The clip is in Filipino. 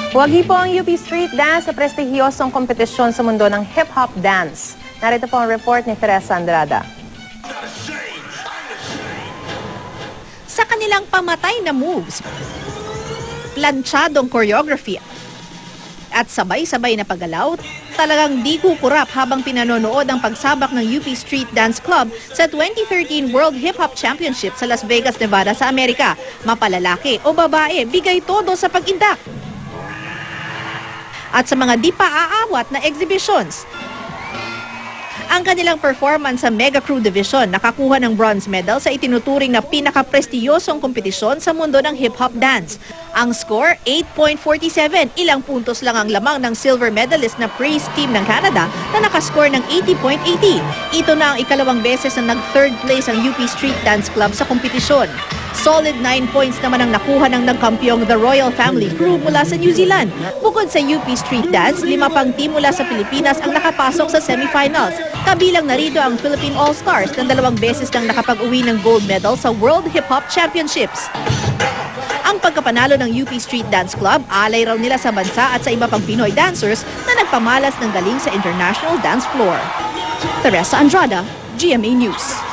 Wagi po ang UP Street Dance sa prestihiyosong kompetisyon sa mundo ng hip-hop dance. Narito po ang report ni Teresa Andrada. Sa kanilang pamatay na moves, planchadong choreography at sabay-sabay na paggalaw, talagang di kukurap habang pinanonood ang pagsabak ng UP Street Dance Club sa 2013 World Hip Hop Championship sa Las Vegas, Nevada sa Amerika. Mapalalaki o babae, bigay todo sa pag-indak. At sa mga di pa aawat na exhibitions, ang kanilang performance sa Mega Crew Division nakakuha ng bronze medal sa itinuturing na pinaka-prestiyosong kompetisyon sa mundo ng hip-hop dance. Ang score, 8.47, ilang puntos lang ang lamang ng silver medalist na praise team ng Canada na nakascore ng 80.80. Ito na ang ikalawang beses na nag-third place ang UP Street Dance Club sa kompetisyon. Solid 9 points naman ang nakuha ng nagkampyong The Royal Family Crew mula sa New Zealand. Bukod sa UP Street Dance, 5 pang team mula sa Pilipinas ang nakapasok sa semifinals. Kabilang narito ang Philippine All-Stars na 2 beses nang nakapag-uwi ng gold medal sa World Hip Hop Championships. Ang pagkapanalo ng UP Street Dance Club, alay raw nila sa bansa at sa iba pang Pinoy dancers na nagpamalas ng galing sa international dance floor. Teresa Andrada, GMA News.